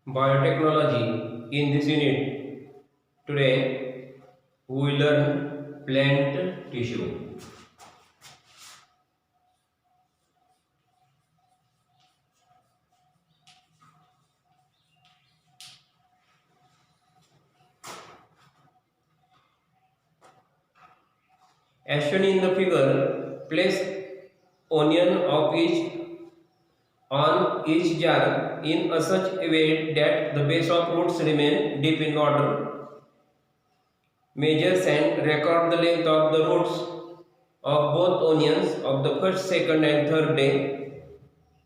biotechnology. In this unit, today we will learn plant tissue. As shown in the figure, place onion of each on each jar in a such a way that the base of roots remain deep in water. Measures and record the length of the roots of both onions of the first, second and third day.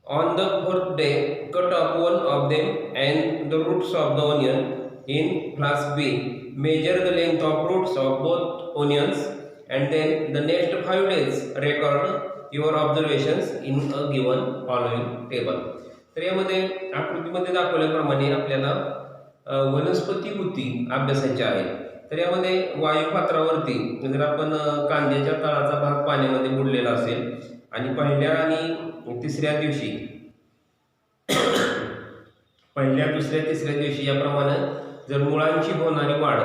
On the fourth day, cut off one of them and the roots of the onion in class B. Measure the length of roots of both onions and then the next 5 days record your observations in a given following table. तर यामध्ये आकृतीमध्ये दाखवल्याप्रमाणे आपल्याला वनस्पती वृत्ती अभ्यासायची आहे. तर यामध्ये वायुपात्रावरती जर आपण कांद्याच्या तळाचा भाग पाण्यामध्ये बुडलेला असेल आणि पहिल्या आणि तिसऱ्या दिवशी पहिल्या दुसऱ्या तिसऱ्या दिवशी याप्रमाणे जर मुळांची होणारी वाढ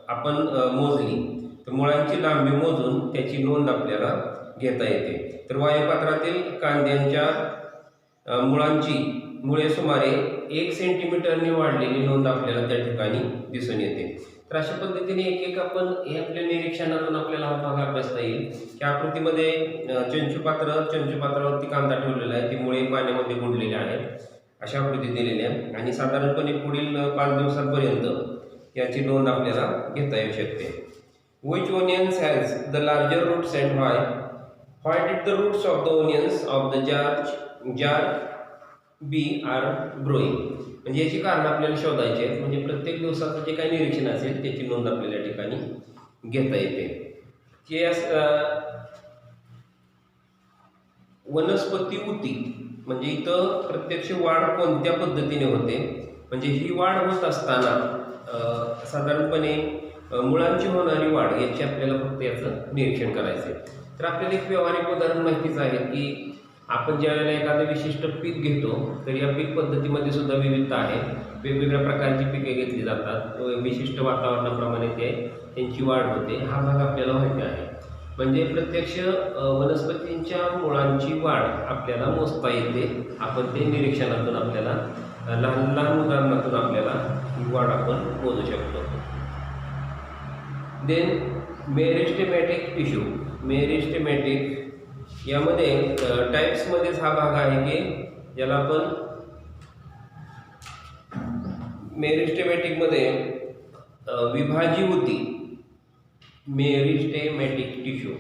आपण मोजली तर मुळांची लांबी मोजून त्याची नोंद आपल्याला घेता येते. तर वायुपात्रातील कांद्यांच्या मुळांची मुळे सुमारे 1 सेंटीमीटरने वाढलेली नोंद आपल्याला त्या ठिकाणी दिसून येते. तर अशा पद्धतीने एक एक आपण हे आपल्या निरीक्षणातून आपल्याला हा भाग अभ्यासता येईल की आकृतीमध्ये चंचुपात्रावरती कांदा ठेवलेला आहे, ती मुळे पाण्यामध्ये बुडलेली आहेत अशा आकृती दिलेली आहे आणि साधारणपणे पुढील 5 दिवसांपर्यंत याची नोंद आपल्याला घेता येऊ शकते. Which onions has the larger roots and why? Why did the roots of the onions of the jar B are growing? म्हणजे याची कारण आपल्याला शोधायची आहेत. म्हणजे प्रत्येक दिवसाचं जे काही निरीक्षण असेल त्याची नोंद आपल्याला या ठिकाणी घेता येते. जे वनस्पती ऊती म्हणजे इथं प्रत्यक्ष वाढ कोणत्या पद्धतीने होते, म्हणजे ही वाढ होत असताना साधारणपणे मुळांची होणारी वाढ याची आपल्याला फक्त याचं निरीक्षण करायचं आहे. तर आपल्याला एक व्यावहारिक उदाहरण माहितीच आहे की आपण ज्यावेळेला एखादं विशिष्ट पीक घेतो तर या पीक पद्धतीमध्ये सुद्धा विविधता आहे. वेगवेगळ्या प्रकारची पिके घेतली जातात, विशिष्ट वातावरणाप्रमाणे त्यांची वाढ होते. हा भाग आपल्याला माहिती आहे. म्हणजे प्रत्यक्ष वनस्पतींच्या मुळांची वाढ आपल्याला मोजता येते. आपण ते निरीक्षणातून आपल्याला लहान लहान उदाहरणातून आपल्याला ही वाढ आपण मोजू शकतो. Then meristematic tissue. मेरिस्टेमॅटिक यामध्ये टाईप्समध्येच हा भाग आहे की ज्याला आपण मेरिस्टेमॅटिकमध्ये विभाजी ऊती, मेरिस्टेमॅटिक टिश्यू.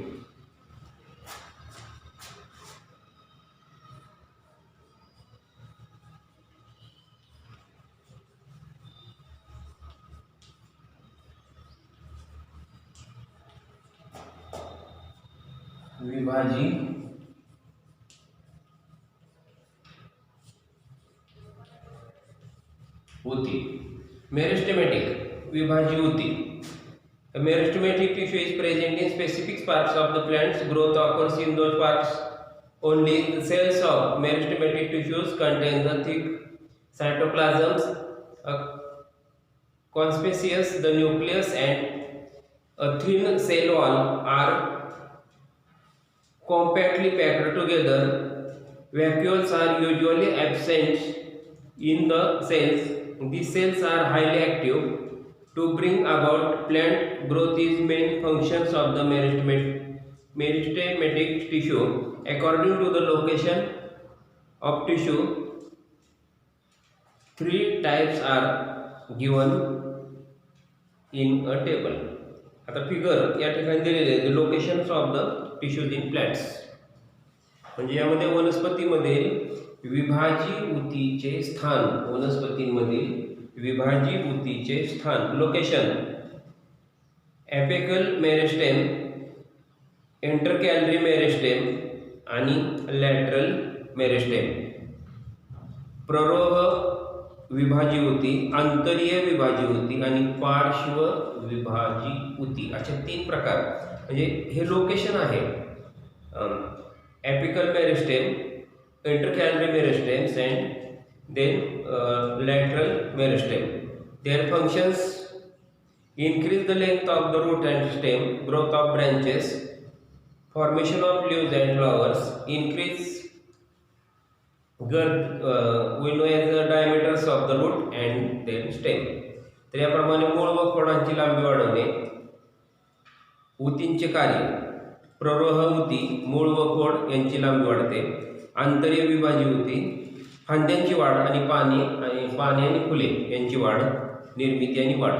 विभाजी ऊती. मेरिस्टेमॅटिक विभाजी ऊती. Meristematic tissue is present in specific parts of the plant's growth occurs in those parts only. The cells of meristematic tissues contain the thick cytoplasms, conspicuous the nucleus and a thin cell wall are compactly packed together. Vacuoles are usually absent in the cells. These cells are highly active. To bring about plant growth is main functions of the meristematic tissue. According to the location of tissue, 3 types are given in a table. आता figure या ठिकाणी दिलेले आहे locations of the tissues in plants. म्हणजे यामध्ये वनस्पतीमध्ये विभाजी ऊतीचे स्थान, वनस्पतींमधील विभाजी ऊतीचे स्थान, लोकेशन. एपिकल मेरिस्टेम, इंटरकॅलरी मेरिस्टेम आणि लॅटरल मेरिस्टेम. प्ररोह विभाजी ऊती, आंतरीय विभाजी ऊती आणि पार्श्व विभाजी ऊती असे 3 प्रकार. म्हणजे हे लोकेशन आहे. Apical meristem, intercalary meristems and then lateral meristem. Their functions increase the length of the root and stem, growth of branches, formation of leaves and flowers, increase girth, we know as the diameters of the root and then stem. तर याप्रमाणे मूळ व खोडांची लांबी वाढवणे. ऊतींचे कार्य: प्ररोह ऊती, मूळ व खोड यांची लांबी वाढते. आंतरीय विभाजी ऊती, फांद्यांची वाढ आणि पाने आणि फुले यांची वाढ, निर्मिती आणि वाढ.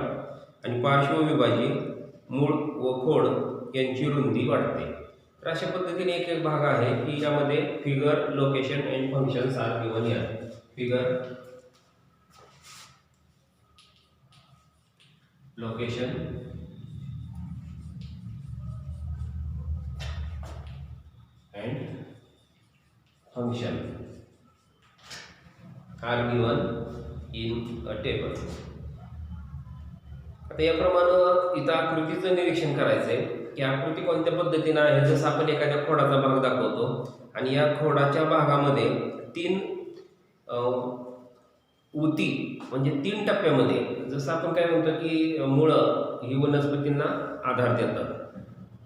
आणि पार्श्वविभाजी, मूळ व खोड यांची रुंदी वाढते. तर अशा पद्धतीने एक एक भाग आहे की यामध्ये figure, location and functions are given here. Figure, location and function are given in a table. आता याप्रमाणे इथं आकृतीचं निरीक्षण करायचं आहे की आकृती कोणत्या पद्धतीनं आहे. जसं आपण एखाद्या खोडाचा भाग दाखवतो आणि या खोडाच्या भागामध्ये 3 ऊती म्हणजे 3 टप्प्यामध्ये, जसं आपण काय म्हणतो की मुळं ही वनस्पतींना आधार देतात.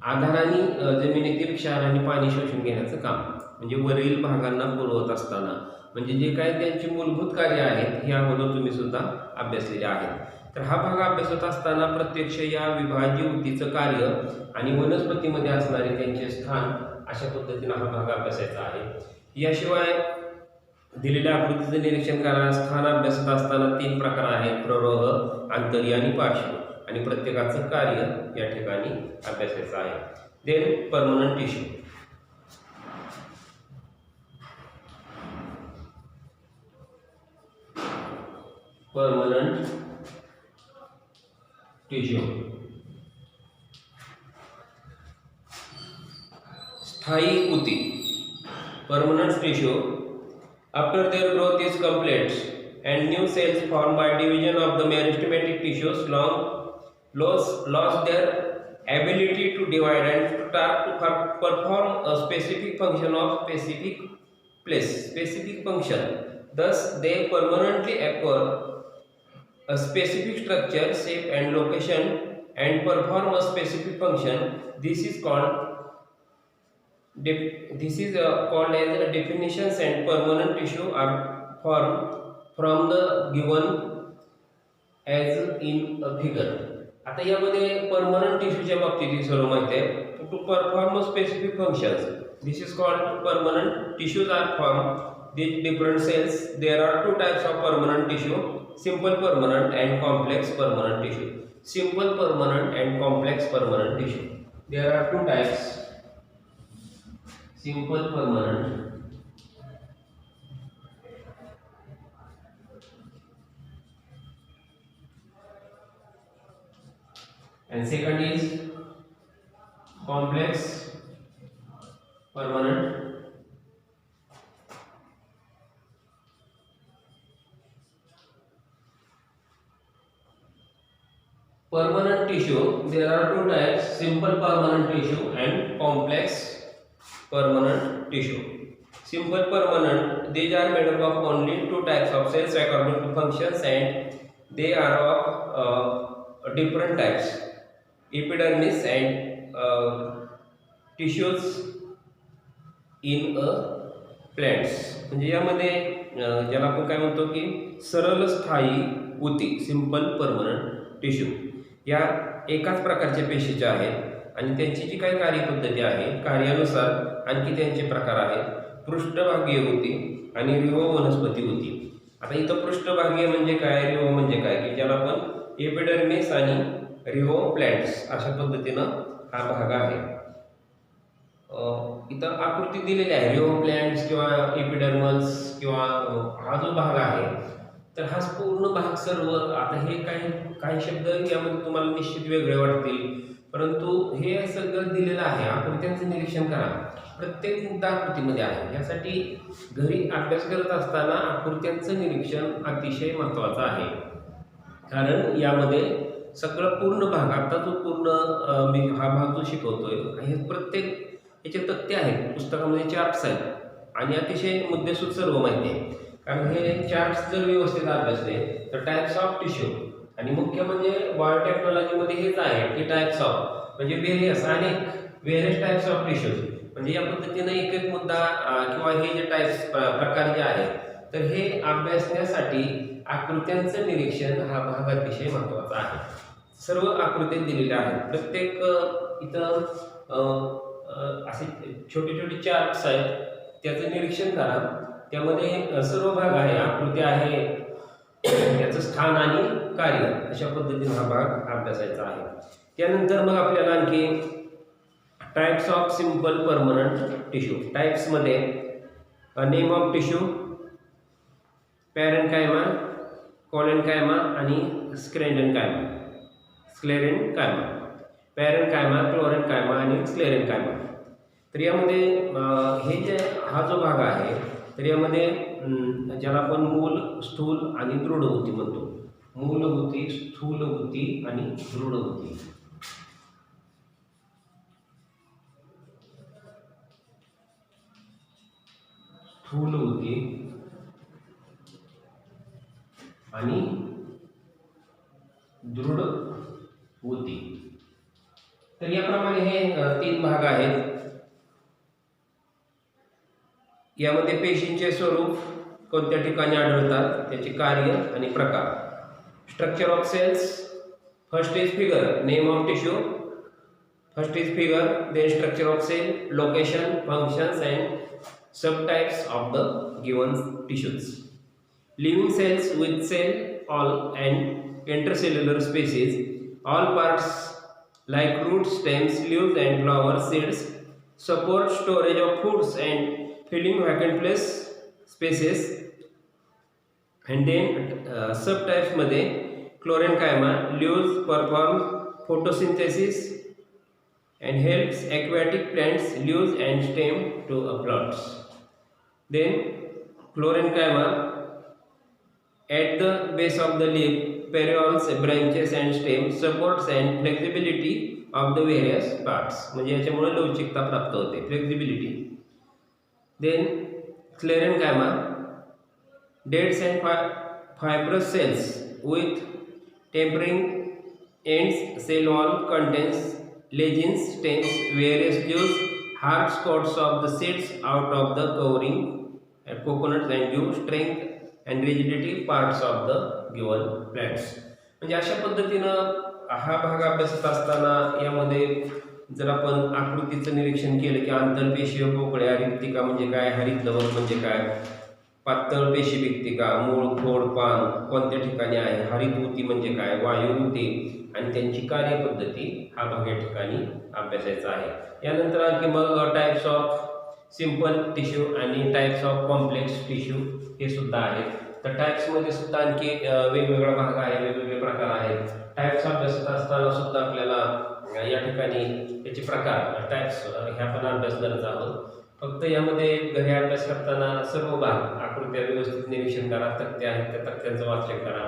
आधाराने जमिनीतील क्षार आणि पाणी शोषून घेण्याचं काम म्हणजे वरील भागांना पुरवत असताना, म्हणजे जे काय त्यांची मूलभूत कार्य आहेत हे अगोदर तुम्ही सुद्धा अभ्यासलेले आहेत. तर हा भाग अभ्यासत असताना प्रत्यक्ष या विभाज्य ऊतीचं कार्य आणि वनस्पतीमध्ये असणारे त्यांचे स्थान अशा पद्धतीनं हा भाग अभ्यासायचा आहे. याशिवाय दिलेल्या आकृतीचं निरीक्षण करा. स्थान अभ्यासत असताना 3 प्रकार आहेत: प्ररोह, आंतरीय आणि पार्श्व. आणि प्रत्येकाचं कार्य या ठिकाणी अभ्यासायचं आहे. Then permanent tissue. Permanent tissue, स्थायी ऊती. Permanent tissue, after their growth is complete and new cells formed by division of the meristematic tissues lost their ability to divide and start to perform a specific function of specific place, specific function. Thus they permanently acquire a specific structure, shape and location and perform a specific function. This is called as a definitions, and permanent tissue are formed from the given as in a figure. आता यामध्ये permanent टिश्यूच्या बाबतीत सर्व माहिती आहे. To perform specific functions, this is called permanent. Tissues are form these different cells. There are 2 types of permanent tissue: simple permanent and complex permanent tissue. Simple permanent and complex permanent tissue. There are 2 types: simple permanent and second is complex permanent. Permanent tissue, there are 2 types: simple permanent tissue and complex permanent tissue. Simple permanent, these are made up of only 2 types of cells according to functions, and they are of different types: epidermis and tissues in a plants. म्हणजे यामध्ये ज्याला आपण काय म्हणतो की सरळ स्थायी ऊती, सिंपल परमनंट टिश्यू, या एकाच प्रकारच्या पेशीच्या आहेत आणि त्यांची जी काही कार्यपद्धती आहे, कार्यानुसार आणखी त्यांचे प्रकार आहेत: पृष्ठभागीय ऊती आणि रिओ वनस्पती ऊती. आता इथं पृष्ठभागीय म्हणजे काय, रिओ म्हणजे काय, की ज्याला आपण एपिडर्मिस आणि रिओ प्लॅंट्स अशा पद्धतीनं हा भाग आहे. इथं आकृती दिलेली आहे. रिओ प्लॅंट्स किंवा एपिडर्मल्स किंवा हा जो भाग आहे, तर हा पूर्ण भाग सर्व. आता हे काही शब्द यामध्ये तुम्हाला निश्चित वेगळे वाटतील, परंतु हे सगळं दिलेलं आहे. आकृत्यांचं निरीक्षण करा. प्रत्येक मुद्दा आकृतीमध्ये आहे. यासाठी घरी अभ्यास करत असताना आकृत्यांचं निरीक्षण अतिशय महत्त्वाचं आहे, कारण यामध्ये सगळं पूर्ण भाग, आता जो पूर्ण मी हा भाग जो शिकवतोय, हे प्रत्येक याचे तथ्य आहेत. पुस्तकामध्ये चार्ट्स आहेत आणि अतिशय मुद्देसूद सर्व माहिती आहे. कारण हे चार्ट्स जर व्यवस्थित अभ्यासले तर टाइप्स ऑफ टिश्यू आणि मुख्य म्हणजे बायोटेक्नॉलॉजीमध्ये हेच आहे की टाइप्स ऑफ म्हणजे व्हेरियस टाइप्स ऑफ टिश्यूज. म्हणजे या पद्धतीने एक एक मुद्दा किंवा हे जे टाइप्स प्रकार जे आहेत तर हे अभ्यासण्यासाठी आकृत्यांचं निरीक्षण हा भाग अतिशय महत्त्वाचा आहे. सर्व आकृती दिलेल्या आहेत. प्रत्येक इथं असे छोटे छोटे चार्ट्स आहेत त्याचं निरीक्षण करा. त्यामध्ये सर्व भाग आहे, आकृती आहे, त्याचं स्थान आणि कार्य अशा पद्धतीने हा भाग अभ्यासायचा आहे. त्यानंतर मग आपल्याला आणखी types of simple permanent tissue. टाइप्समध्ये name of tissue, parenchyma, collenchyma आणि स्क्लेरेन्कायमा. पॅरेन्कायमा, क्लोरेन्कायमा आणि स्क्लेरेन्कायमा. तर यामध्ये हे जे हा जो भाग आहे तर यामध्ये ज्याला आपण मूल, स्थूल आणि दृढ म्हणतो. मूलभूती, स्थूलभूती आणि दृढभूती. स्थूलभूती आणि दृढभूती. तर याप्रमाणे हे 3 भाग आहेत. यामध्ये पेशींचे स्वरूप कोणत्या ठिकाणी आढळतात, त्याचे कार्य आणि प्रकार. Structure of cells. First is figure, name of tissue. First is figure, then structure of cell, location, functions and subtypes of the given tissues. Living cells with cell all and intercellular species. All parts like roots, stems, leaves and flowers, seeds support storage of foods and filling vacant place spaces. And then subtypes मध्ये क्लोरेन्कायमा, leaves perform photosynthesis and helps aquatic plants leaves and stem to plants. Then क्लोरेन्कायमा at the base of the leaf, petioles, branches and stems supports and flexibility of the various parts. म्हणजे याच्यामुळे लवचिकता प्राप्त होते, flexibility. Then sclerenchyma, deads and fibrous cells with tapering ends. Cell wall contains lichens, stems, various leaves, hard scots of the seeds out of the covering, coconuts and give strength and rigidity parts of the given plants. म्हणजे अशा पद्धतीनं हा भाग अभ्यासत असताना यामध्ये जर आपण आकृतीचं निरीक्षण केलं की आंतरपेशीय पोकळ्या, रिक्तिका म्हणजे काय, हरितलवक म्हणजे काय, पातळ पेशी रिक्तिका, मूळ, खोड, पान कोणत्या ठिकाणी आहे, हरितऊती म्हणजे काय, वायुऊती आणि त्यांची कार्यपद्धती हा भाग या ठिकाणी अभ्यासायचा आहे. यानंतर आणखी मग टाइप्स ऑफ सिंपल टिश्यू आणि टाइप्स ऑफ कॉम्प्लेक्स टिश्यू हे सुद्धा आहेत. तर टाइप्समध्ये सुद्धा आणखी वेगवेगळा भाग आहे, वेगवेगळे प्रकार आहेत. टाइप्स अभ्यासत असताना सुद्धा आपल्याला या ठिकाणी त्याचे प्रकार टाइप्स ह्या पण अभ्यासणारच आहोत. फक्त यामध्ये घरी अभ्यास करताना सर्व भाग आकृत्या व्यवस्थित निरीक्षण करा, तक्ते आहेत त्या तक्त्यांचं वाचन करा,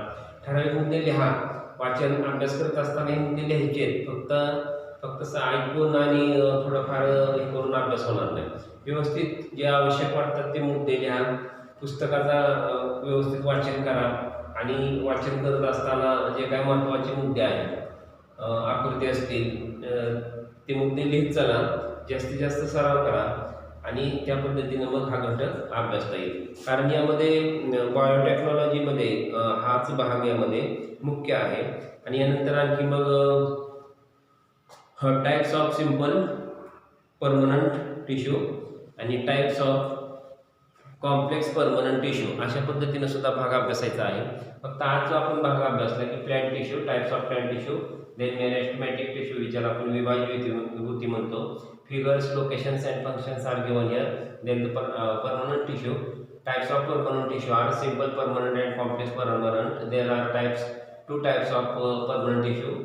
ठराविक मुद्दे लिहा. वाचन अभ्यास करत असताना हे मुद्दे लिहायचे आहेत. फक्त ऐकून आणि थोडंफार हे करून अभ्यास होणार नाही. व्यवस्थित जे आवश्यक वाटतात ते मुद्दे लिहा. पुस्तकाचा व्यवस्थित वाचन करा आणि वाचन करत असताना जे काय महत्त्वाचे मुद्दे आहेत, आकृती असतील ते मुद्दे लिहित चला. जास्तीत जास्त सराव करा आणि त्या पद्धतीनं मग हा घटक अभ्यासता येईल. कारण यामध्ये बायोटेक्नॉलॉजीमध्ये हाच भाग यामध्ये मुख्य आहे. आणि यानंतर आणखी मग types of simple permanent tissue आणि types of complex permanent tissue अशा पद्धतीनं सुद्धा भाग अभ्यासायचा आहे. फक्त आज जो आपण भाग अभ्यासला की plant tissue, types of plant tissue, then meristematic tissue ज्याला आपण विभाज्य विभूती म्हणतो, figures, locations and functions are given here. Then the permanent tissue, types of permanent tissue are simple permanent and complex permanent. There are two types of permanent tissue.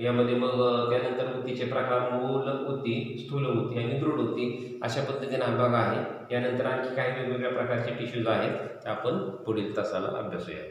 यामध्ये मग त्यानंतर ऊतीचे प्रकार मूल ऊती, स्थूल ऊती आणि दृढ ऊती अशा पद्धतीने हा भाग आहे. यानंतर आणखी काही वेगवेगळ्या प्रकारचे टिश्यूज आहेत ते आपण पुढील तासाला अभ्यासूया.